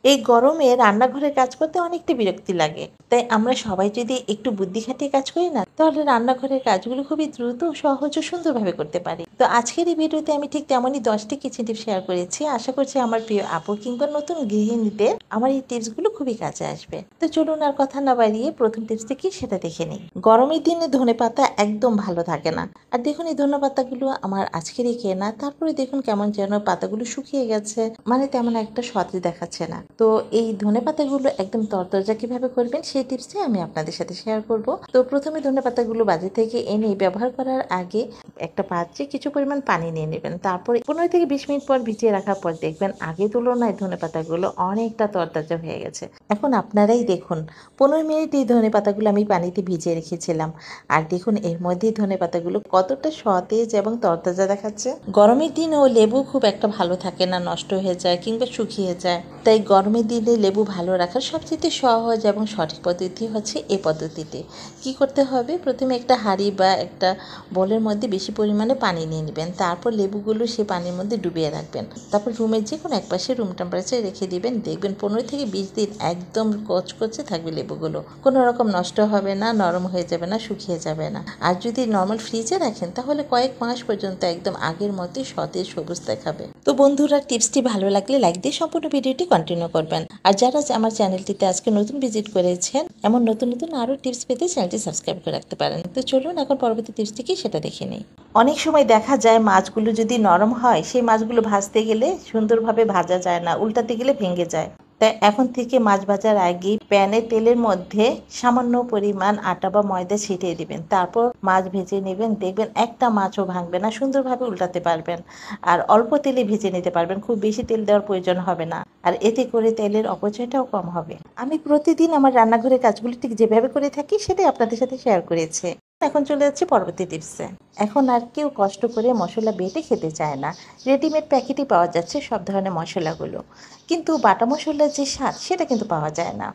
এই গরমে রান্নাঘরে কাজ করতে অনেকটা বিরক্তি লাগে। তাই আমরা সবাই যদি একটু বুদ্ধি খাটিয়ে কাজ করি না, তাহলে রান্নাঘরের কাজগুলো খুবই দ্রুত, সহজ ও সুন্দরভাবে করতে পারি। তো আজকের এই ভিডিওতে আমি ঠিক তেমনই 10টি কিচেন টিপস শেয়ার করেছি। আশা করছি আমার প্রিয় আপু কিংবা নতুন গৃহিণীদের আমার এই টিপসগুলো খুবই কাজে আসবে। তো চলুন আর কথা না বাড়িয়ে প্রথম টিপসটি কি সেটা দেখে নিই। গরমের দিনে ধনেপাতা একদম ভালো থাকে না। আর দেখুন এই ধনেপাতাগুলো আমার আজকেরই কেনা, তারপরে দেখুন কেমন যেন পাতাগুলো শুকিয়ে গেছে, মানে তেমন একটা সতেজ দেখাচ্ছে না। তো এই ধনেপাতাগুলো একদম তরতাজা কিভাবে করবেন সেই টিপসটাই আমি আপনাদের সাথে শেয়ার করব। তো প্রথমে ধনেপাতাগুলো বাজার থেকে এনে ব্যবহার করার আগে একটা পাত্রে কিছু পরিমাণ পানি নিয়ে নেবেন। তারপর 15 থেকে 20 মিনিট পর ভিজিয়ে রাখার পর দেখবেন আগের তুলনায় ধনেপাতাগুলো অনেকটা তরতাজা হয়ে গেছে। এখন আপনারাই দেখুন 15 মিনিট এই ধনেপাতাগুলো আমি পানিতে ভিজিয়ে রেখেছিলাম, আর দেখুন এর মধ্যেই ধনেপাতাগুলো কতটা সতেজ এবং তরতাজা দেখাচ্ছে। গরমের দিনেও লেবু খুব একটা ভালো থাকে না, নষ্ট হয়ে যায় কিংবা শুকিয়ে যায়। তাই গরমের দিনে লেবু ভালো রাখার সবচেয়ে সহজ এবং সঠিক পদ্ধতি হচ্ছে এই পদ্ধতিতে। কি করতে হবে, প্রথমে একটা হাঁড়ি বা একটা বোলের মধ্যে বেশি পরিমাণে পানি নিয়ে নেবেন। তারপর লেবুগুলো সেই পানির মধ্যে ডুবিয়ে রাখবেন। তারপর রুমের যে কোনো একপাশে রুম টেম্পারেচারে রেখে দিবেন। দেখবেন 15 থেকে 20 দিন একদম কচকচে থাকবে লেবুগুলো, কোনো রকম নষ্ট হবে না, নরম হয়ে যাবে না, শুকিয়ে যাবে না। আর যদি নর্মাল ফ্রিজে রাখেন তাহলে কয়েক মাস পর্যন্ত একদম আগের মতোই সতেজ সবুজ দেখাবে। তো বন্ধুরা, টিপসটি ভালো লাগলে লাইক দিয়ে সম্পূর্ণ ভিডিওটি কন্টিনিউ করবেন। আর যারা আমার চ্যানেলটিতে আজকে নতুন ভিজিট করেছেন, এমন নতুন নতুন আরও টিপস পেতে চ্যানেলটি সাবস্ক্রাইব করে রাখতে পারেন। তো চলুন এখন পরবর্তী টিপসটি কি সেটা দেখে নিই। অনেক সময় দেখা যায় মাছগুলো যদি নরম হয়, সেই মাছগুলো ভাজতে গেলে সুন্দরভাবে ভাজা যায় না, উল্টাতে গেলে ভেঙে যায়। তাই এখন থেকে মাছ ভাজার আগে প্যানে তেলের মধ্যে সামান্য পরিমাণ আটা বা ময়দা ছিটিয়ে দিবেন। তারপর মাছ ভেজে নেবেন। দেখবেন একটা মাছও ভাঙবে না, সুন্দরভাবে উল্টাতে পারবেন। আর অল্প তেলে ভেজে নিতে পারবেন, খুব বেশি তেল দেওয়ার প্রয়োজন হবে না। আর এতে করে তেলের অপচয়টাও কম হবে। আমি প্রতিদিন আমার রান্নাঘরের কাজগুলি ঠিক যেভাবে করে থাকি সেটাই আপনাদের সাথে শেয়ার করেছি। এখন চলে যাচ্ছি পরবর্তী টিপসে। এখন আর কেউ কষ্ট করে মশলা বেটে খেতে চায় না। রেডিমেড প্যাকেটে পাওয়া যাচ্ছে সব ধরনের মশলাগুলো, কিন্তু বাটা মশলার যে স্বাদ সেটা কিন্তু পাওয়া যায় না।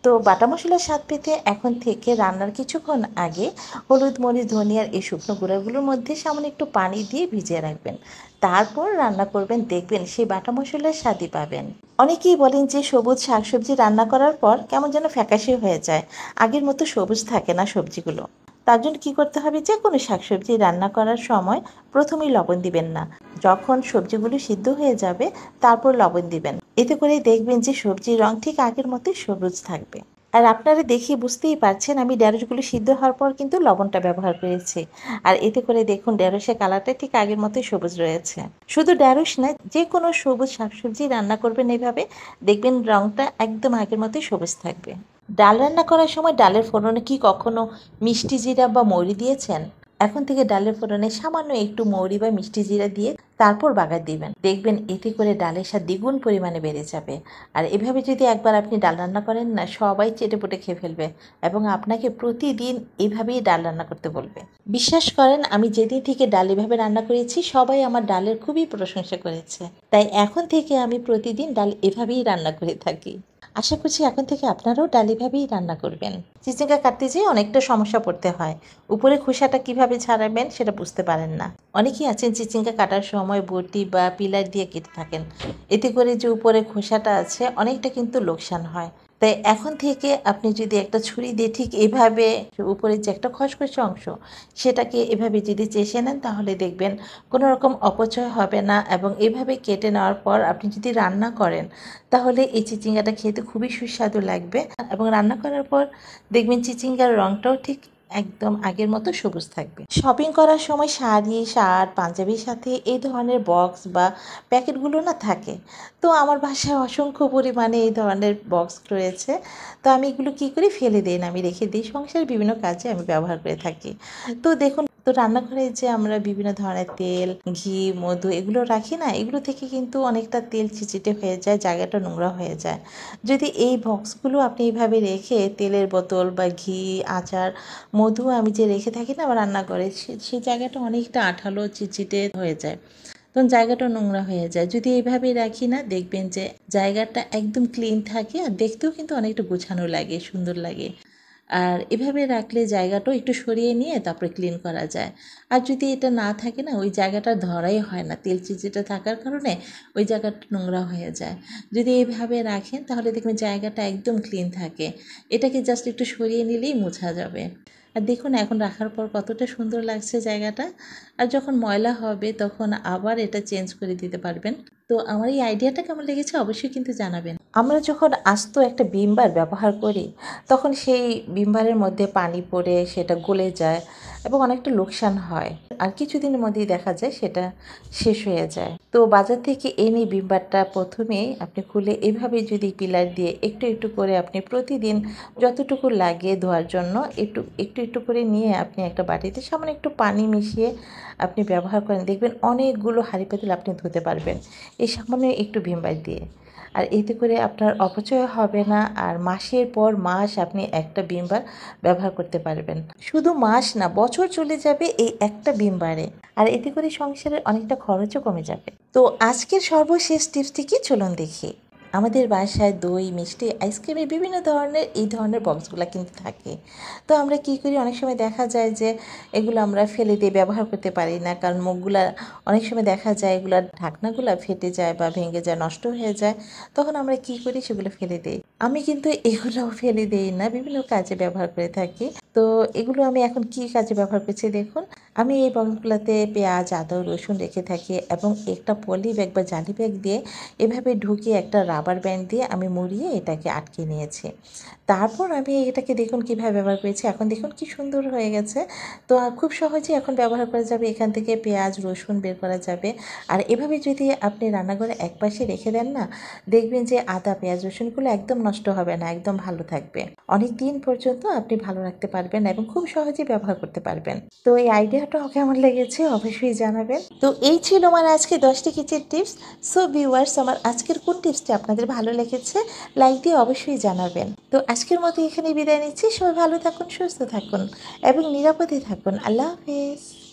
তো বাটা মশলার স্বাদ পেতে এখন থেকে রান্নার কিছুক্ষণ আগে হলুদ, মরিচ, ধনিয়ার এই শুকনো গুঁড়াগুলোর মধ্যে সামান্য একটু পানি দিয়ে ভিজিয়ে রাখবেন। তারপর রান্না করবেন, দেখবেন সেই বাটা মশলার স্বাদই পাবেন। অনেকেই বলেন যে সবুজ শাকসবজি রান্না করার পর কেমন যেন ফ্যাকাশে হয়ে যায়, আগের মতো সবুজ থাকে না সবজিগুলো। তার জন্য কী করতে হবে, যে কোনো শাকসবজি রান্না করার সময় প্রথমেই লবণ দিবেন না। যখন সবজিগুলো সিদ্ধ হয়ে যাবে তারপর লবণ দিবেন। এতে করে দেখবেন যে সবজির রং ঠিক আগের মতোই সবুজ থাকবে। আর আপনারা দেখে বুঝতেই পারছেন আমি ঢেঁড়সগুলো সিদ্ধ হওয়ার পর কিন্তু লবণটা ব্যবহার করেছি। আর এতে করে দেখুন ঢেঁড়সের কালারটা ঠিক আগের মতোই সবুজ রয়েছে। শুধু ঢেঁড়স নয়, যে কোনো সবুজ শাকসবজি রান্না করবেন এভাবে, দেখবেন রংটা একদম আগের মতোই সবুজ থাকবে। ডাল রান্না করার সময় ডালের ফোড়নে কি কখনো মিষ্টি জিরা বা মৌরি দিয়েছেন? এখন থেকে ডালের ফোড়নে সামান্য একটু মৌরি বা মিষ্টি জিরা দিয়ে তারপর বাগার দিবেন। দেখবেন এতে করে ডালের স্বাদ দ্বিগুণ পরিমাণে বেড়ে যাবে। আর এভাবে যদি একবার আপনি ডাল রান্না করেন না, সবাই চেটেপুটে খেয়ে ফেলবে এবং আপনাকে প্রতিদিন এভাবেই ডাল রান্না করতে বলবে। বিশ্বাস করেন, আমি যেদিন থেকে ডাল এভাবে রান্না করেছি সবাই আমার ডালের খুবই প্রশংসা করেছে। তাই এখন থেকে আমি প্রতিদিন ডাল এভাবেই রান্না করে থাকি। আশা করছি এখন থেকে আপনারাও ডাল এভাবেই রান্না করবেন। চিচিঙ্গা কাটতে যেয়ে অনেকটা সমস্যা পড়তে হয়। উপরে খোসাটা কিভাবে ছাড়াবেন সেটা বুঝতে পারেন না। অনেকেই আছেন চিচিঙ্গা কাটার সময় বটি বা পিলার দিয়ে কেটে থাকেন। এতে করে যে উপরে খোসাটা আছে অনেকটা কিন্তু লোকসান হয়। তাই এখন থেকে আপনি যদি একটা ছুরি দিয়ে ঠিক এভাবে উপরে যে একটা খসখসে অংশ সেটাকে এভাবে যদি চেষে নেন, তাহলে দেখবেন কোনো রকম অপচয় হবে না। এবং এভাবে কেটে নেওয়ার পর আপনি যদি রান্না করেন তাহলে এই চিচিঙ্গাটা খেতে খুবই সুস্বাদু লাগবে। এবং রান্না করার পর দেখবেন চিচিঙ্গার রংটাও ঠিক একদম আগের মতো সবুজ থাকবে। শপিং করার সময় শাড়ি, শার্ট, পাঞ্জাবির সাথে এই ধরনের বক্স বা প্যাকেটগুলো না থাকে। তো আমার বাসায় অসংখ্য পরিমাণে এই ধরনের বক্স রয়েছে। তো আমি এগুলো কী করি, ফেলে দিই না, আমি রেখে দিই। সংসারের বিভিন্ন কাজে আমি ব্যবহার করে থাকি। তো দেখুন, তো রান্নাঘরে যে আমরা বিভিন্ন ধরনের তেল, ঘি, মধু এগুলো রাখি না, এগুলো থেকে কিন্তু অনেকটা তেল চিটচিটে হয়ে যায়, জায়গাটা নোংরা হয়ে যায়। যদি এই বক্সগুলো আপনি এইভাবে রেখে তেলের বোতল বা ঘি, আচার, মধু আমি যে রেখে থাকি না আমার রান্নাঘরে, সেই জায়গাটা অনেকটা আঠালো চিটচিটে হয়ে যায়, তখন জায়গাটা নোংরা হয়ে যায়। যদি এইভাবেই রাখি না, দেখবেন যে জায়গাটা একদম ক্লিন থাকে আর দেখতেও কিন্তু অনেকটা গোছানো লাগে, সুন্দর লাগে। আর এভাবে রাখলে জায়গাটাও একটু সরিয়ে নিয়ে তারপরে ক্লিন করা যায়। আর যদি এটা না থাকে না, ওই জায়গাটা ধরাই হয় না, তেল চিটচিটে থাকার কারণে ওই জায়গাটা নোংরা হয়ে যায়। যদি এইভাবে রাখেন তাহলে দেখবেন জায়গাটা একদম ক্লিন থাকে। এটাকে জাস্ট একটু সরিয়ে নিলেই মোছা যাবে। আর দেখুন এখন রাখার পর কতটা সুন্দর লাগছে জায়গাটা। আর যখন ময়লা হবে তখন আবার এটা চেঞ্জ করে দিতে পারবেন। তো আমার এই আইডিয়াটা কেমন লেগেছে অবশ্যই কিন্তু জানাবেন। আমরা যখন আস্ত একটা ভিম বার ব্যবহার করি তখন সেই ভিম বারের মধ্যে পানি পড়ে সেটা গলে যায় এবং অনেকটা লোকসান হয়। আর কিছুদিনের মধ্যেই দেখা যায় সেটা শেষ হয়ে যায়। তো বাজার থেকে এনে ভিম বারটা প্রথমেই আপনি খুলে এভাবে যদি পিলার দিয়ে একটু একটু করে আপনি প্রতিদিন যতটুকু লাগে ধোয়ার জন্য একটু একটু একটু করে নিয়ে আপনি একটা বাটিতে সামান্য একটু পানি মিশিয়ে আপনি ব্যবহার করেন, দেখবেন অনেকগুলো হাঁড়ি পাতিল আপনি ধুতে পারবেন এই সামান্য একটু ভিম বার দিয়ে। আর এতে করে আপনার অপচয় হবে না, আর মাসের পর মাস আপনি একটা ভিম বার ব্যবহার করতে পারবেন। শুধু মাস না, বছর চলে যাবে এই একটা ভিম বারে। আর এতে করে সংসারের অনেকটা খরচও কমে যাবে। তো আজকের সর্বশেষ টিপসটি কি চলুন দেখি। আমাদের বাসায় দই, মিষ্টি, আইসক্রিমের বিভিন্ন ধরনের এই ধরনের বক্সগুলো কিন্তু থাকে। তো আমরা কী করি, অনেক সময় দেখা যায় যে এগুলো আমরা ফেলে দিয়ে ব্যবহার করতে পারি না, কারণ মুখগুলা অনেক সময় দেখা যায় এগুলোর ঢাকনাগুলো ফেটে যায় বা ভেঙে যায়, নষ্ট হয়ে যায়। তখন আমরা কী করি, সেগুলো ফেলে দিই। আমি কিন্তু এগুলোও ফেলে দিই না, বিভিন্ন কাজে ব্যবহার করে থাকি। তো এগুলো আমি এখন কী কাজে ব্যবহার করছি দেখুন। আমি এই বক্সগুলোতে পেঁয়াজ, আদা, রসুন রেখে থাকি এবং একটা পলি ব্যাগ বা জালি ব্যাগ দিয়ে এভাবে ঢুকিয়ে একটা রাবার ব্যান্ড দিয়ে আমি মুড়িয়ে এটাকে আটকে নিয়েছি। তারপর আমি এটাকে দেখুন কীভাবে ব্যবহার করেছি। এখন দেখুন কি সুন্দর হয়ে গেছে। তো খুব সহজেই এখন ব্যবহার করা যাবে, এখান থেকে পেঁয়াজ, রসুন বের করা যাবে। আর এভাবে যদি আপনি রান্নাঘরে একপাশে রেখে দেন না, দেখবেন যে আদা, পেঁয়াজ, রসুনগুলো একদম নষ্ট হবে না, একদম ভালো থাকবে। অনেক দিন পর্যন্ত আপনি ভালো রাখতে পারবেন এবং খুব সহজেই ব্যবহার করতে পারবেন। তো এই আইডিয়াটাও কেমন লেগেছে অবশ্যই জানাবেন। তো এই ছিল আমার আজকে 10টি কিচেন টিপস। সো ভিউয়ার্স, আমার আজকের কোন টিপসটি আপনাদের ভালো লেগেছে লাইক দিয়ে অবশ্যই জানাবেন। তো আজকের মতো এখানে বিদায় নিচ্ছি। সবাই ভালো থাকুন, সুস্থ থাকুন এবং নিরাপদে থাকুন। আল্লাহ হাফেজ।